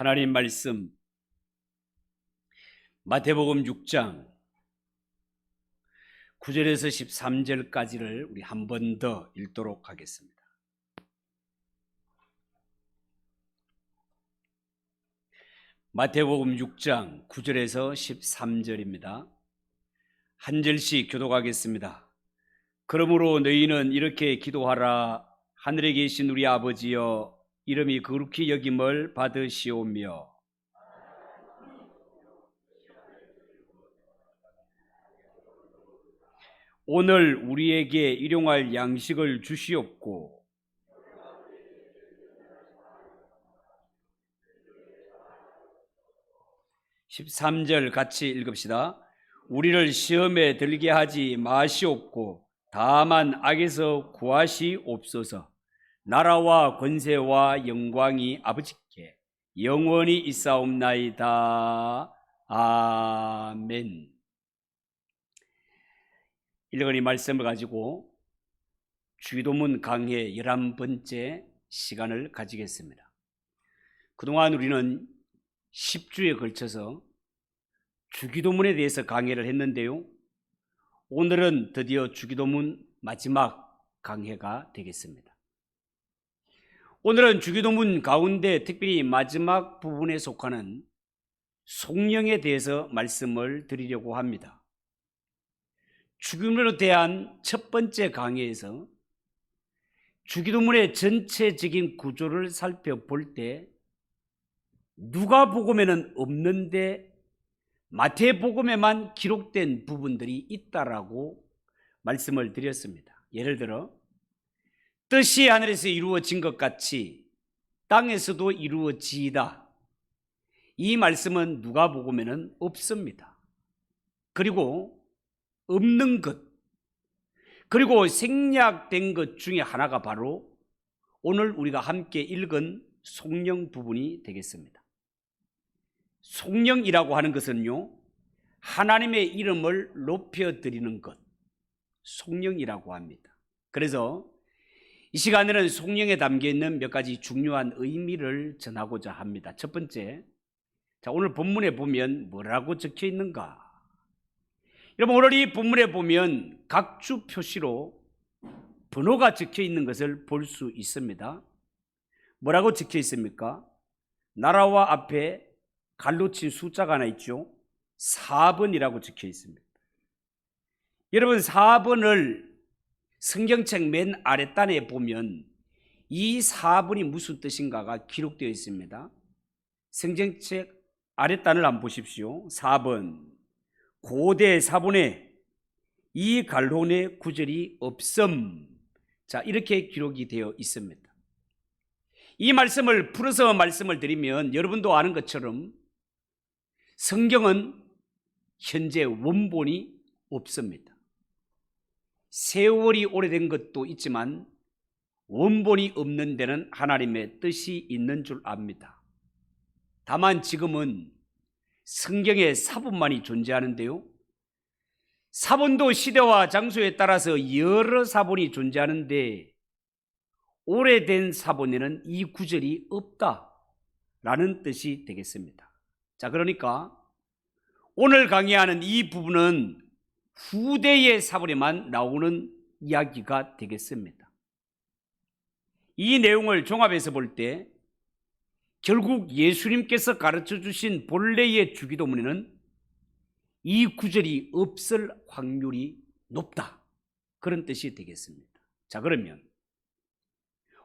하나님 말씀 마태복음 6장 9절에서 13절까지를 우리 한 번 더 읽도록 하겠습니다. 마태복음 6장 9절에서 13절입니다. 한 절씩 교독하겠습니다. 그러므로 너희는 이렇게 기도하라. 하늘에 계신 우리 아버지여, 이름이 거룩히 여김을 받으시오며 오늘 우리에게 일용할 양식을 주시옵고 (13절) 같이 읽읍시다. 우리를 시험에 들게 하지 마시옵고 다만 악에서 구하시옵소서. 나라와 권세와 영광이 아버지께 영원히 있사옵나이다. 아멘. 읽은 이 말씀을 가지고 주기도문 강해 11번째 시간을 가지겠습니다. 그동안 우리는 10주에 걸쳐서 주기도문에 대해서 강해를 했는데요, 오늘은 드디어 주기도문 마지막 강해가 되겠습니다. 오늘은 주기도문 가운데 특별히 마지막 부분에 속하는 속령에 대해서 말씀을 드리려고 합니다. 주기도문에 대한 첫 번째 강해에서 주기도문의 전체적인 구조를 살펴볼 때 누가복음에는 없는데 마태복음에만 기록된 부분들이 있다라고 말씀을 드렸습니다. 예를 들어 뜻이 하늘에서 이루어진 것 같이 땅에서도 이루어지이다. 이 말씀은 누가복음에는 없습니다. 그리고 없는 것, 그리고 생략된 것 중에 하나가 바로 오늘 우리가 함께 읽은 속령 부분이 되겠습니다. 속령이라고 하는 것은요, 하나님의 이름을 높여드리는 것, 속령이라고 합니다. 그래서 이 시간에는 속령에 담겨있는 몇 가지 중요한 의미를 전하고자 합니다. 첫 번째, 오늘 본문에 보면 뭐라고 적혀 있는가? 여러분, 오늘 이 본문에 보면 각주 표시로 번호가 적혀 있는 것을 볼 수 있습니다. 뭐라고 적혀 있습니까? 나라와 앞에 갈로 친 숫자가 하나 있죠. 4번이라고 적혀 있습니다. 여러분, 4번을 성경책 맨 아랫단에 보면 이 4번이 무슨 뜻인가가 기록되어 있습니다. 성경책 아랫단을 한번 보십시오. 4번, 고대 사본에 이 갈론의 구절이 없음. 자, 이렇게 기록이 되어 있습니다. 이 말씀을 풀어서 말씀을 드리면 여러분도 아는 것처럼 성경은 현재 원본이 없습니다. 세월이 오래된 것도 있지만 원본이 없는 데는 하나님의 뜻이 있는 줄 압니다. 다만 지금은 성경에 사본만이 존재하는데요, 사본도 시대와 장소에 따라서 여러 사본이 존재하는데 오래된 사본에는 이 구절이 없다라는 뜻이 되겠습니다. 자, 그러니까 오늘 강의하는 이 부분은 후대의 사본에만 나오는 이야기가 되겠습니다. 이 내용을 종합해서 볼 때 결국 예수님께서 가르쳐 주신 본래의 주기도문에는 이 구절이 없을 확률이 높다, 그런 뜻이 되겠습니다. 자, 그러면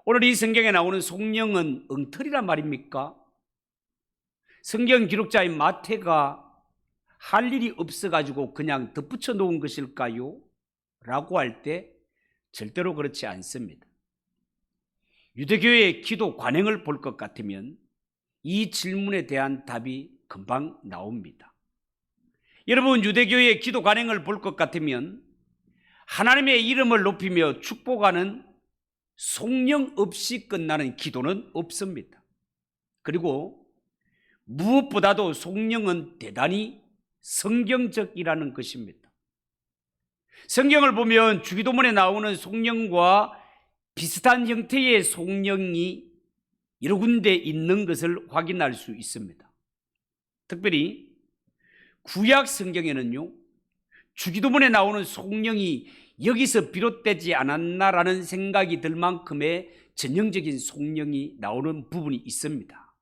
오늘 이 성경에 나오는 속령은 엉터리란 말입니까? 성경 기록자인 마태가 할 일이 없어가지고 그냥 덧붙여 놓은 것일까요? 라고 할 때 절대로 그렇지 않습니다. 유대교의 기도 관행을 볼 것 같으면 이 질문에 대한 답이 금방 나옵니다. 여러분, 유대교의 기도 관행을 볼 것 같으면 하나님의 이름을 높이며 축복하는 속령 없이 끝나는 기도는 없습니다. 그리고 무엇보다도 속령은 대단히 성경적이라는 것입니다. 성경을 보면 주기도문에 나오는 속령과 비슷한 형태의 속령이 여러 군데 있는 것을 확인할 수 있습니다. 특별히 구약 성경에는요, 주기도문에 나오는 성령이 여기서 비롯되지 않았나라는 생각이 들 만큼의 전형적인 성령이 나오는 부분이 있습니다.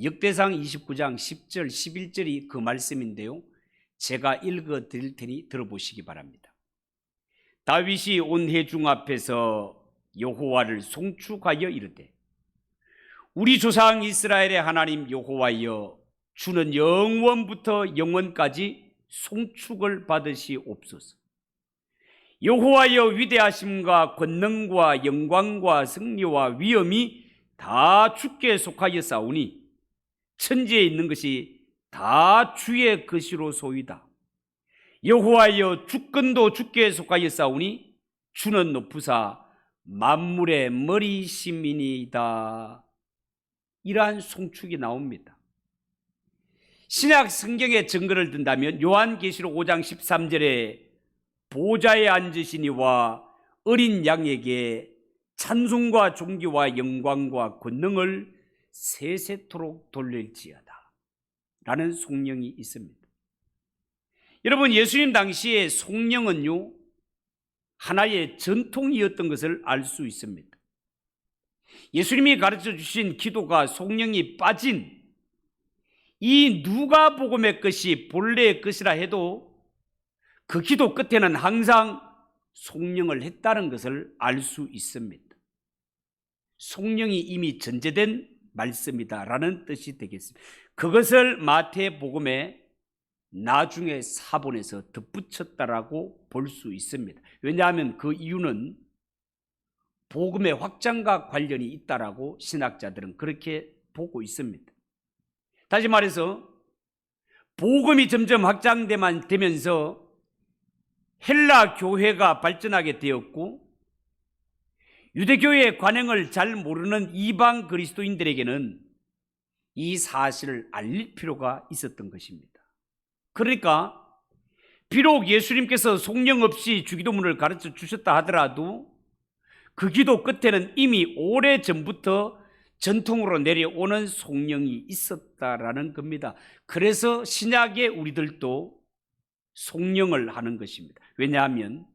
역대상 29장 10절 11절이 그 말씀인데요, 제가 읽어 드릴 테니 들어보시기 바랍니다. 다윗이 온 회중 앞에서 여호와를 송축하여 이르되, 우리 조상 이스라엘의 하나님 여호와여, 주는 영원부터 영원까지 송축을 받으시옵소서. 여호와여, 위대하심과 권능과 영광과 승리와 위엄이 다 주께 속하였사오니 천지에 있는 것이 다 주의 것이로 소이다. 여호와여, 주권도 주께 속하였사오니 주는 높으사 만물의 머리심이니이다. 이러한 송축이 나옵니다. 신약 성경의 증거를 든다면 요한계시록 5장 13절에 보좌에 앉으시니와 어린 양에게 찬송과 존귀와 영광과 권능을 세세토록 돌릴지어다 라는 송명이 있습니다. 여러분, 예수님 당시에 송명은요, 하나의 전통이었던 것을 알 수 있습니다. 예수님이 가르쳐 주신 기도가 송명이 빠진 이 누가복음의 것이 본래의 것이라 해도 그 기도 끝에는 항상 송명을 했다는 것을 알 수 있습니다. 송명이 이미 전제된 말씀이다라는 뜻이 되겠습니다. 그것을 마태복음에 나중에 사본에서 덧붙였다라고 볼 수 있습니다. 왜냐하면 그 이유는 복음의 확장과 관련이 있다라고 신학자들은 그렇게 보고 있습니다. 다시 말해서 복음이 점점 확장되면서 헬라 교회가 발전하게 되었고, 유대교회의 관행을 잘 모르는 이방 그리스도인들에게는 이 사실을 알릴 필요가 있었던 것입니다. 그러니까 비록 예수님께서 성령 없이 주기도문을 가르쳐 주셨다 하더라도 그 기도 끝에는 이미 오래전부터 전통으로 내려오는 성령이 있었다라는 겁니다. 그래서 신약의 우리들도 성령을 하는 것입니다. 왜냐하면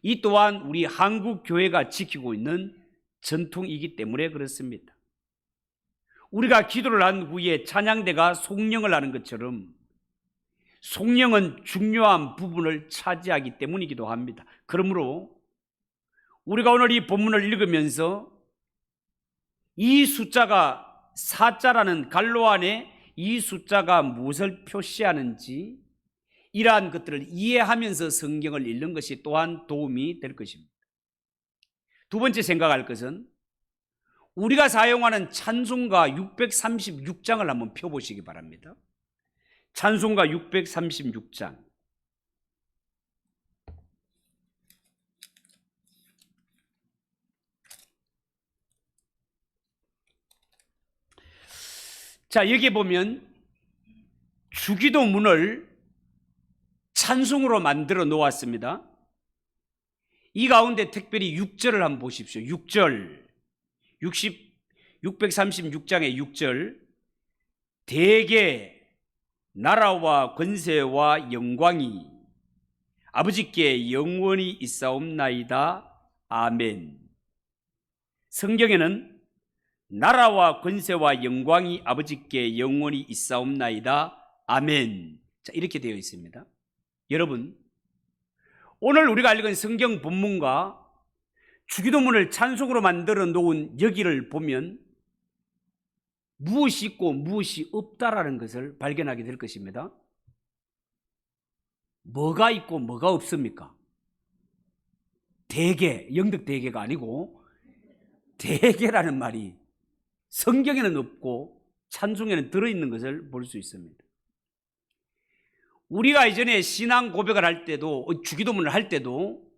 이 또한 우리 한국 교회가 지키고 있는 전통이기 때문에 그렇습니다. 우리가 기도를 한 후에 찬양대가 성령을 하는 것처럼 성령은 중요한 부분을 차지하기 때문이기도 합니다. 그러므로 우리가 오늘 이 본문을 읽으면서 이 숫자가 4자라는 갈로 안에 이 숫자가 무엇을 표시하는지 이러한 것들을 이해하면서 성경을 읽는 것이 또한 도움이 될 것입니다. 두 번째 생각할 것은 우리가 사용하는 찬송가 636장을 한번 펴보시기 바랍니다. 찬송가 636장. 자, 여기 보면 주기도문을 찬송으로 만들어 놓았습니다. 이 가운데 특별히 6절을 한번 보십시오. 6절 636장의 6절, 대개 나라와 권세와 영광이 아버지께 영원히 있사옵나이다. 아멘. 성경에는 나라와 권세와 영광이 아버지께 영원히 있사옵나이다. 아멘. 자, 이렇게 되어 있습니다. 여러분, 오늘 우리가 읽은 성경 본문과 주기도문을 찬송으로 만들어 놓은 여기를 보면 무엇이 있고 무엇이 없다라는 것을 발견하게 될 것입니다. 뭐가 있고 뭐가 없습니까? 대개, 영덕 대개가 아니고 대개라는 말이 성경에는 없고 찬송에는 들어있는 것을 볼 수 있습니다. 우리가 이전에 신앙 고백을 할 때도, 주기도문을 할 때도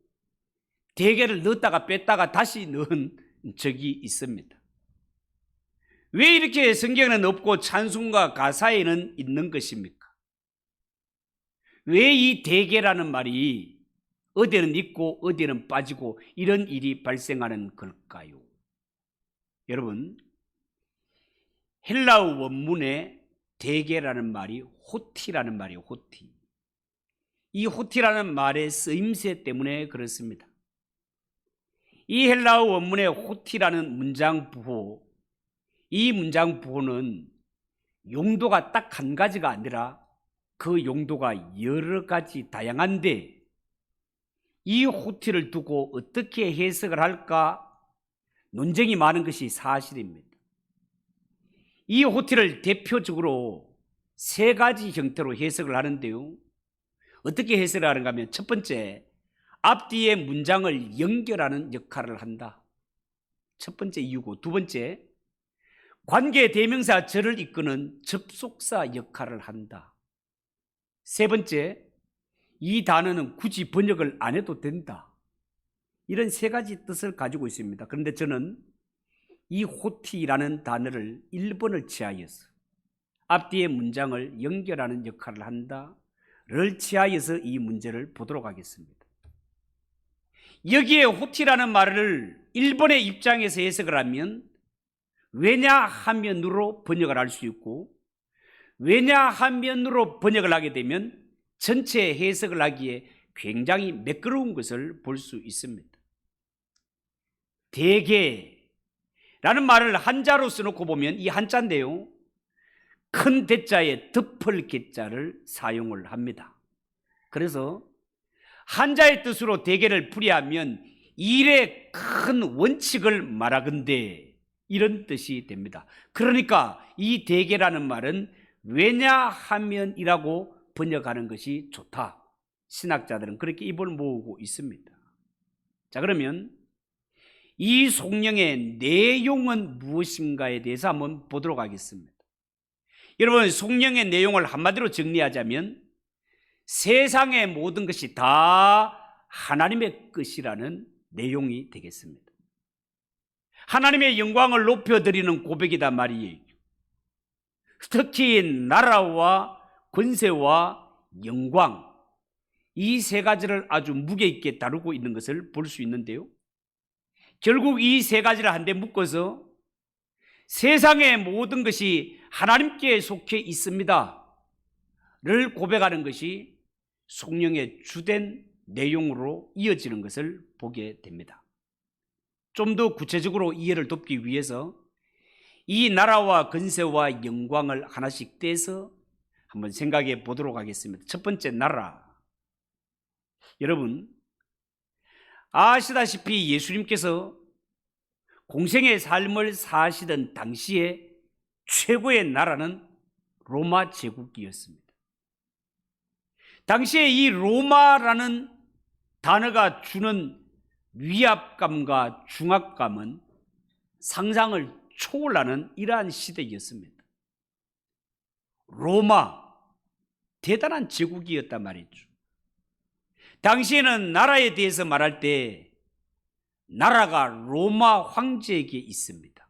대개를 넣었다가 뺐다가 다시 넣은 적이 있습니다. 왜 이렇게 성경에는 없고 찬송가 가사에는 있는 것입니까? 왜 이 대개라는 말이 어디에는 있고 어디에는 빠지고 이런 일이 발생하는 걸까요? 여러분, 헬라어 원문에 대개라는 말이 호티라는 말이에요. 호티. 이 호티라는 말의 쓰임새 때문에 그렇습니다. 이 헬라어 원문의 호티라는 문장 부호, 이 문장 부호는 용도가 딱 한 가지가 아니라 그 용도가 여러 가지 다양한데, 이 호티를 두고 어떻게 해석을 할까 논쟁이 많은 것이 사실입니다. 이 호티를 대표적으로 세 가지 형태로 해석을 하는데요, 어떻게 해석을 하는가 하면, 첫 번째, 앞뒤의 문장을 연결하는 역할을 한다. 첫 번째 이유고, 두 번째, 관계 대명사 절을 이끄는 접속사 역할을 한다. 세 번째, 이 단어는 굳이 번역을 안 해도 된다. 이런 세 가지 뜻을 가지고 있습니다. 그런데 저는 이 호티라는 단어를 1번을 취하여서 앞뒤의 문장을 연결하는 역할을 한다를 취하여서 이 문제를 보도록 하겠습니다. 여기에 호티라는 말을 1번의 입장에서 해석을 하면 왜냐하면으로 번역을 할 수 있고, 왜냐하면으로 번역을 하게 되면 전체 해석을 하기에 굉장히 매끄러운 것을 볼 수 있습니다. 대개라는 말을 한자로 써놓고 보면 이 한자인데요, 큰 대자에 덮을 개자를 사용을 합니다. 그래서 한자의 뜻으로 대개를 풀이하면 일의 큰 원칙을 말하건대 이런 뜻이 됩니다. 그러니까 이 대개라는 말은 왜냐하면이라고 번역하는 것이 좋다. 신학자들은 그렇게 입을 모으고 있습니다. 자, 그러면 이 속령의 내용은 무엇인가에 대해서 한번 보도록 하겠습니다. 여러분, 속령의 내용을 한마디로 정리하자면 세상의 모든 것이 다 하나님의 것이라는 내용이 되겠습니다. 하나님의 영광을 높여드리는 고백이다 말이에요. 특히 나라와 권세와 영광, 이 세 가지를 아주 무게 있게 다루고 있는 것을 볼 수 있는데요, 결국 이 세 가지를 한데 묶어서 세상의 모든 것이 하나님께 속해 있습니다 를 고백하는 것이 속령의 주된 내용으로 이어지는 것을 보게 됩니다. 좀 더 구체적으로 이해를 돕기 위해서 이 나라와 권세와 영광을 하나씩 떼서 한번 생각해 보도록 하겠습니다. 첫 번째, 나라. 여러분 아시다시피 예수님께서 공생의 삶을 사시던 당시에 최고의 나라는 로마 제국이었습니다. 당시에 이 로마라는 단어가 주는 위압감과 중압감은 상상을 초월하는 이러한 시대였습니다. 로마, 대단한 제국이었단 말이죠. 당시에는 나라에 대해서 말할 때 나라가 로마 황제에게 있습니다.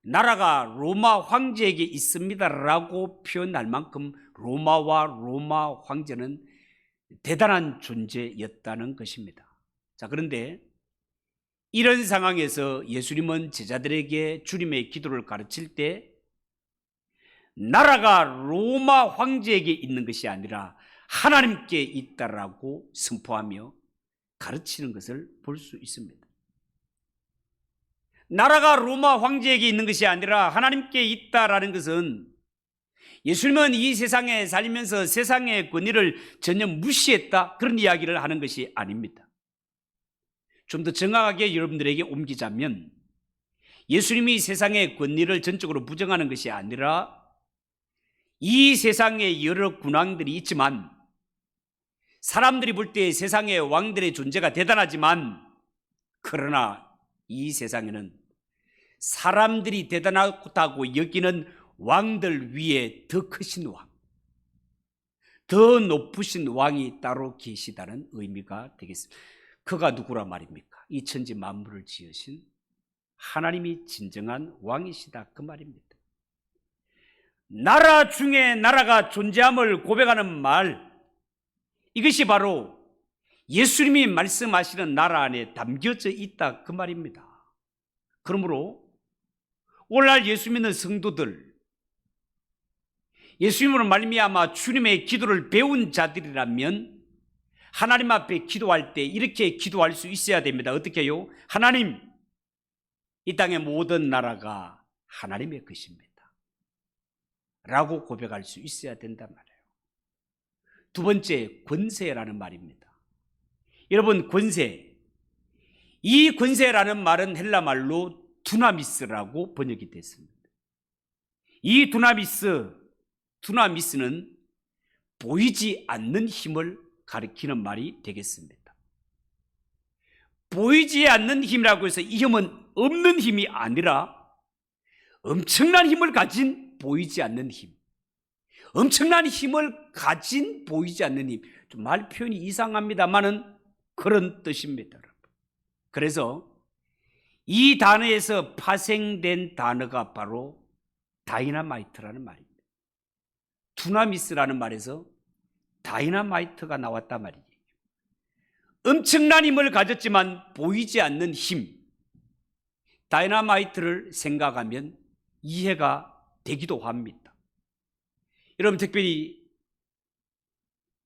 나라가 로마 황제에게 있습니다라고 표현할 만큼 로마와 로마 황제는 대단한 존재였다는 것입니다. 자, 그런데 이런 상황에서 예수님은 제자들에게 주님의 기도를 가르칠 때 나라가 로마 황제에게 있는 것이 아니라 하나님께 있다라고 선포하며 가르치는 것을 볼 수 있습니다. 나라가 로마 황제에게 있는 것이 아니라 하나님께 있다라는 것은 예수님은 이 세상에 살면서 세상의 권위를 전혀 무시했다, 그런 이야기를 하는 것이 아닙니다. 좀 더 정확하게 여러분들에게 옮기자면 예수님이 세상의 권위를 전적으로 부정하는 것이 아니라 이 세상에 여러 군왕들이 있지만, 사람들이 볼 때 세상의 왕들의 존재가 대단하지만, 그러나 이 세상에는 사람들이 대단하다고 여기는 왕들 위에 더 크신 왕, 더 높으신 왕이 따로 계시다는 의미가 되겠습니다. 그가 누구라 말입니까? 이 천지 만물을 지으신 하나님이 진정한 왕이시다, 그 말입니다. 나라 중에 나라가 존재함을 고백하는 말, 이것이 바로 예수님이 말씀하시는 나라 안에 담겨져 있다, 그 말입니다. 그러므로 오늘날 예수 믿는 성도들, 예수님으로 말미암아 주님의 기도를 배운 자들이라면 하나님 앞에 기도할 때 이렇게 기도할 수 있어야 됩니다. 어떻게 해요? 하나님, 이 땅의 모든 나라가 하나님의 것입니다 라고 고백할 수 있어야 된단 말이에요. 두 번째, 권세라는 말입니다. 여러분, 권세, 이 권세라는 말은 헬라 말로 두나미스라고 번역이 됐습니다. 이 두나미스는 보이지 않는 힘을 가리키는 말이 되겠습니다. 보이지 않는 힘이라고 해서 이 힘은 없는 힘이 아니라 엄청난 힘을 가진 보이지 않는 힘, 엄청난 힘을 가진 보이지 않는 힘. 좀 말 표현이 이상합니다만은 그런 뜻입니다. 그래서 이 단어에서 파생된 단어가 바로 다이나마이트라는 말입니다. 두나미스라는 말에서 다이나마이트가 나왔단 말이에요. 엄청난 힘을 가졌지만 보이지 않는 힘, 다이나마이트를 생각하면 이해가 되기도 합니다. 여러분, 특별히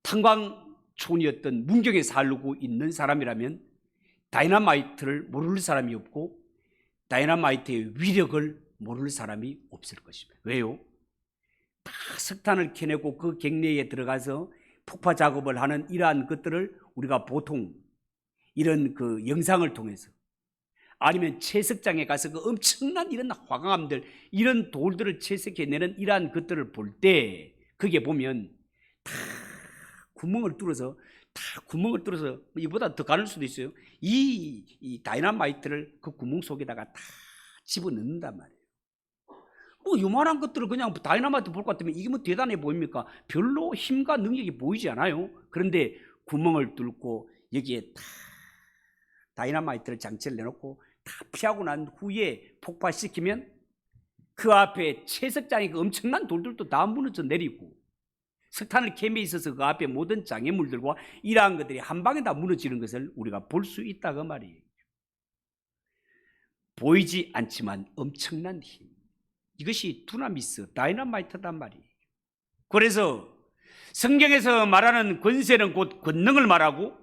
탄광촌이었던 문경에 살고 있는 사람이라면 다이나마이트를 모를 사람이 없고 다이나마이트의 위력을 모를 사람이 없을 것입니다. 왜요? 다 석탄을 캐내고 그 갱내에 들어가서 폭파 작업을 하는 이러한 것들을 우리가 보통 이런 그 영상을 통해서 아니면 채석장에 가서 그 엄청난 이런 화강암들, 이런 돌들을 채석해내는 이러한 것들을 볼 때 그게 보면 다 구멍을 뚫어서 이보다 더 가는 수도 있어요. 이 다이나마이트를 그 구멍 속에다가 다 집어넣는단 말이에요. 뭐 요만한 것들을 그냥 다이나마이트 볼 것 같으면 이게 뭐 대단해 보입니까? 별로 힘과 능력이 보이지 않아요. 그런데 구멍을 뚫고 여기에 다 다이나마이트를 장치를 내놓고 다 피하고 난 후에 폭발시키면 그 앞에 채석장에 그 엄청난 돌들도 다 무너져 내리고 석탄을 캠에 있어서 그 앞에 모든 장애물들과 이러한 것들이 한 방에 다 무너지는 것을 우리가 볼 수 있다 그 말이에요. 보이지 않지만 엄청난 힘, 이것이 두나미스, 다이나마이트단 말이에요. 그래서 성경에서 말하는 권세는 곧 권능을 말하고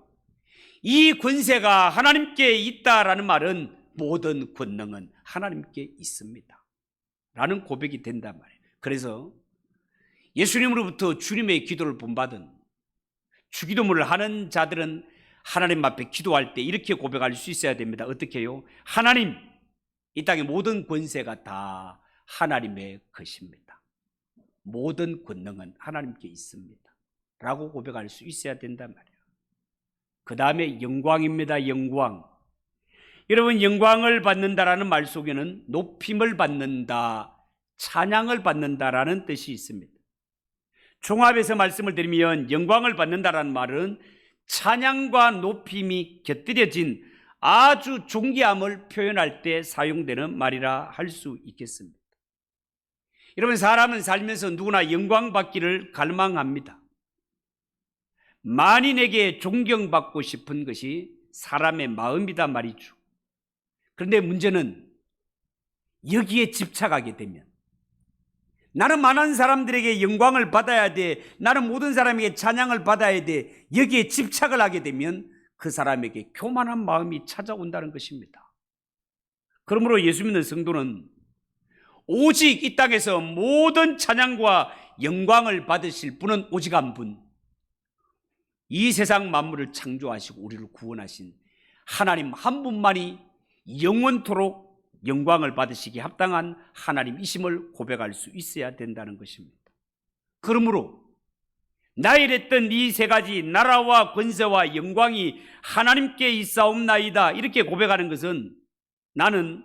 이 권세가 하나님께 있다라는 말은 모든 권능은 하나님께 있습니다 라는 고백이 된단 말이에요. 그래서 예수님으로부터 주님의 기도를 본받은 주기도문을 하는 자들은 하나님 앞에 기도할 때 이렇게 고백할 수 있어야 됩니다. 어떻게 해요? 하나님, 이 땅의 모든 권세가 다 하나님의 것입니다. 모든 권능은 하나님께 있습니다 라고 고백할 수 있어야 된단 말이에요. 그 다음에 영광입니다. 영광. 여러분, 영광을 받는다라는 말 속에는 높임을 받는다, 찬양을 받는다라는 뜻이 있습니다. 종합해서 말씀을 드리면 영광을 받는다라는 말은 찬양과 높임이 곁들여진 아주 존귀함을 표현할 때 사용되는 말이라 할 수 있겠습니다. 여러분, 사람은 살면서 누구나 영광받기를 갈망합니다. 만인에게 존경받고 싶은 것이 사람의 마음이다 말이죠. 그런데 문제는 여기에 집착하게 되면 나는 많은 사람들에게 영광을 받아야 돼, 나는 모든 사람에게 찬양을 받아야 돼, 여기에 집착을 하게 되면 그 사람에게 교만한 마음이 찾아온다는 것입니다. 그러므로 예수 믿는 성도는 오직 이 땅에서 모든 찬양과 영광을 받으실 분은 오직 한 분, 이 세상 만물을 창조하시고 우리를 구원하신 하나님 한 분만이 영원토록 영광을 받으시기에 합당한 하나님이심을 고백할 수 있어야 된다는 것입니다. 그러므로 나 이랬던 이 세 가지 나라와 권세와 영광이 하나님께 있사옵나이다 이렇게 고백하는 것은 나는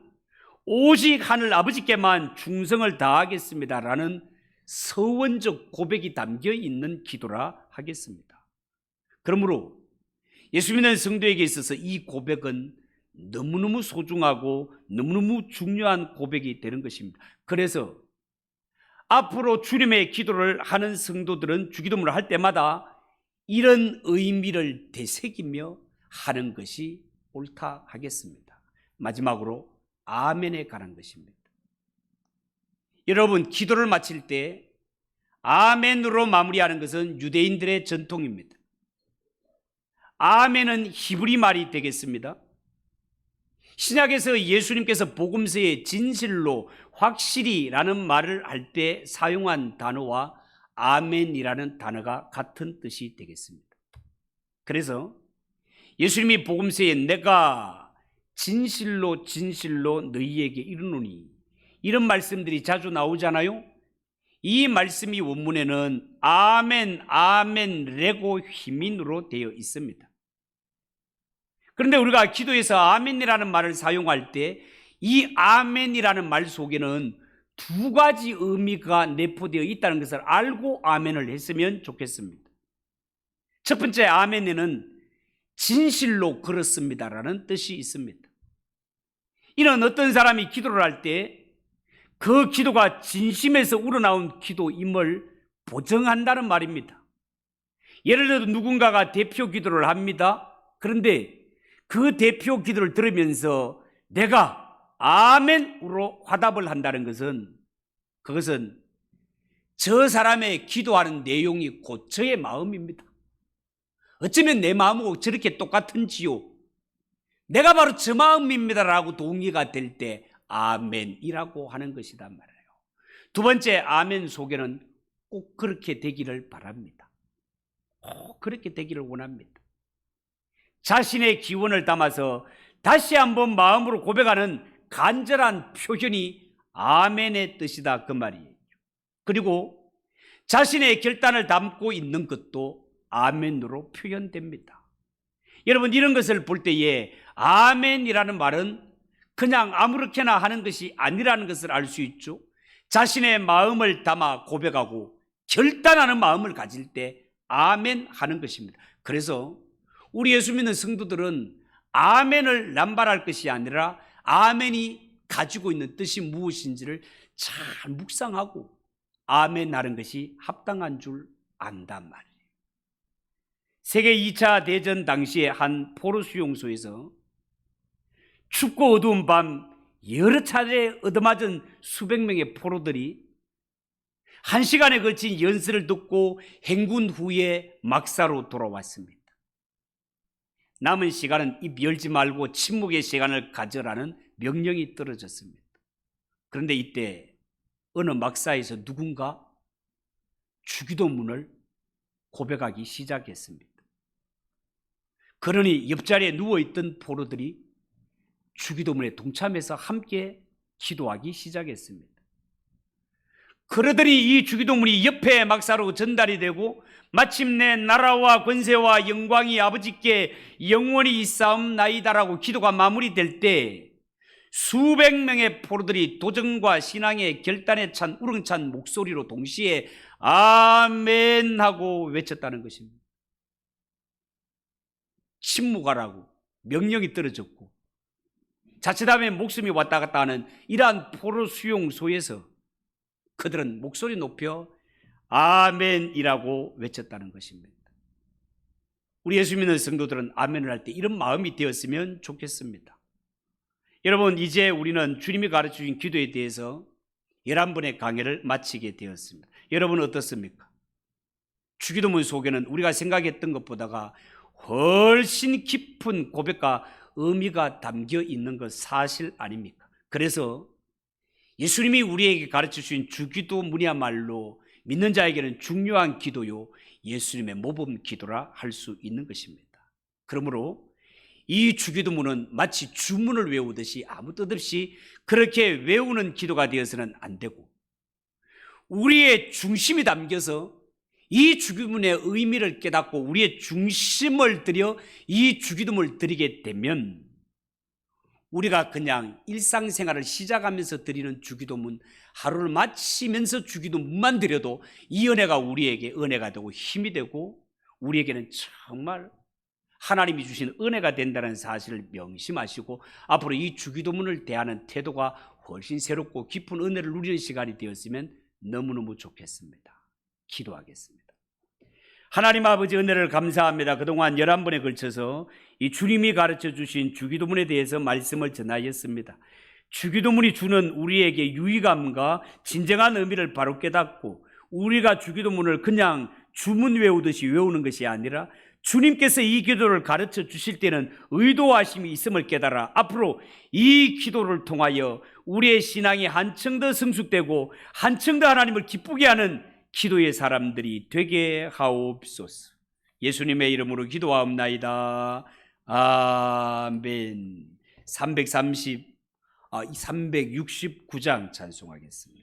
오직 하늘 아버지께만 충성을 다하겠습니다 라는 서원적 고백이 담겨 있는 기도라 하겠습니다. 그러므로 예수 믿는 성도에게 있어서 이 고백은 너무너무 소중하고 너무너무 중요한 고백이 되는 것입니다. 그래서 앞으로 주님의 기도를 하는 성도들은 주기도문을 할 때마다 이런 의미를 되새기며 하는 것이 옳다 하겠습니다. 마지막으로 아멘에 관한 것입니다. 여러분, 기도를 마칠 때 아멘으로 마무리하는 것은 유대인들의 전통입니다. 아멘은 히브리 말이 되겠습니다. 신약에서 예수님께서 복음서에 진실로 확실히라는 말을 할 때 사용한 단어와 아멘이라는 단어가 같은 뜻이 되겠습니다. 그래서 예수님이 복음서에 내가 진실로 진실로 너희에게 이르노니 이런 말씀들이 자주 나오잖아요. 이 말씀이 원문에는 아멘, 아멘, 레고 히민으로 되어 있습니다. 그런데 우리가 기도에서 아멘이라는 말을 사용할 때 이 아멘이라는 말 속에는 두 가지 의미가 내포되어 있다는 것을 알고 아멘을 했으면 좋겠습니다. 첫 번째 아멘에는 진실로 그렇습니다라는 뜻이 있습니다. 이는 어떤 사람이 기도를 할 때 그 기도가 진심에서 우러나온 기도임을 보증한다는 말입니다. 예를 들어 누군가가 대표 기도를 합니다. 그런데 그 대표 기도를 들으면서 내가 아멘으로 화답을 한다는 것은 그것은 저 사람의 기도하는 내용이 곧 저의 마음입니다. 어쩌면 내 마음하고 저렇게 똑같은지요. 내가 바로 저 마음입니다라고 동의가 될 때 아멘이라고 하는 것이란 말이에요. 두 번째 아멘 속에는 꼭 그렇게 되기를 바랍니다. 꼭 그렇게 되기를 원합니다. 자신의 기원을 담아서 다시 한번 마음으로 고백하는 간절한 표현이 아멘의 뜻이다 그 말이에요. 그리고 자신의 결단을 담고 있는 것도 아멘으로 표현됩니다. 여러분, 이런 것을 볼 때에 아멘이라는 말은 그냥 아무렇게나 하는 것이 아니라는 것을 알 수 있죠. 자신의 마음을 담아 고백하고 결단하는 마음을 가질 때 아멘 하는 것입니다. 그래서 우리 예수 믿는 성도들은 아멘을 남발할 것이 아니라 아멘이 가지고 있는 뜻이 무엇인지를 잘 묵상하고 아멘 하는 것이 합당한 줄 안단 말이에요. 세계 2차 대전 당시에 한 포로 수용소에서 춥고 어두운 밤 여러 차례 얻어맞은 수백 명의 포로들이 1시간에 걸친 연설을 듣고 행군 후에 막사로 돌아왔습니다. 남은 시간은 입 열지 말고 침묵의 시간을 가져라는 명령이 떨어졌습니다. 그런데 이때 어느 막사에서 누군가 주기도문을 고백하기 시작했습니다. 그러니 옆자리에 누워있던 포로들이 주기도문에 동참해서 함께 기도하기 시작했습니다. 그러더니 이 주기도문이 옆에 막사로 전달이 되고 마침내 나라와 권세와 영광이 아버지께 영원히 있사옵나이다라고 기도가 마무리될 때 수백 명의 포로들이 도전과 신앙의 결단에 찬 우렁찬 목소리로 동시에 아멘 하고 외쳤다는 것입니다. 침묵하라고 명령이 떨어졌고 자칫하면 목숨이 왔다 갔다 하는 이러한 포로 수용소에서 그들은 목소리 높여 아멘이라고 외쳤다는 것입니다. 우리 예수 믿는 성도들은 아멘을 할 때 이런 마음이 되었으면 좋겠습니다. 여러분, 이제 우리는 주님이 가르쳐주신 기도에 대해서 11번의 강해를 마치게 되었습니다. 여러분 어떻습니까? 주기도문 속에는 우리가 생각했던 것보다가 훨씬 깊은 고백과 의미가 담겨 있는 것 사실 아닙니까? 그래서 예수님이 우리에게 가르쳐주신 주기도문이야말로 믿는 자에게는 중요한 기도요 예수님의 모범 기도라 할 수 있는 것입니다. 그러므로 이 주기도문은 마치 주문을 외우듯이 아무 뜻 없이 그렇게 외우는 기도가 되어서는 안 되고 우리의 중심이 담겨서 이 주기도문의 의미를 깨닫고 우리의 중심을 들여 이 주기도문을 드리게 되면 우리가 그냥 일상생활을 시작하면서 드리는 주기도문, 하루를 마치면서 주기도문만 드려도 이 은혜가 우리에게 은혜가 되고 힘이 되고 우리에게는 정말 하나님이 주신 은혜가 된다는 사실을 명심하시고 앞으로 이 주기도문을 대하는 태도가 훨씬 새롭고 깊은 은혜를 누리는 시간이 되었으면 너무너무 좋겠습니다. 기도하겠습니다. 하나님 아버지, 은혜를 감사합니다. 그동안 11번에 걸쳐서 이 주님이 가르쳐 주신 주기도문에 대해서 말씀을 전하였습니다. 주기도문이 주는 우리에게 유의감과 진정한 의미를 바로 깨닫고 우리가 주기도문을 그냥 주문 외우듯이 외우는 것이 아니라 주님께서 이 기도를 가르쳐 주실 때는 의도하심이 있음을 깨달아 앞으로 이 기도를 통하여 우리의 신앙이 한층 더 성숙되고 한층 더 하나님을 기쁘게 하는 기도의 사람들이 되게 하옵소서. 예수님의 이름으로 기도하옵나이다. 아멘. 369장 찬송하겠습니다.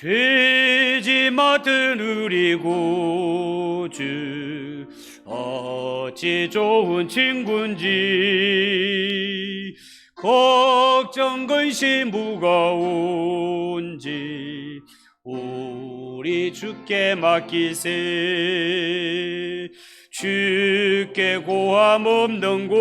죄지 맡은 우리 구주 어찌 좋은 친구인지 걱정 근심 무거운지 우리 주께 맡기세. 주께 고함 없는 곳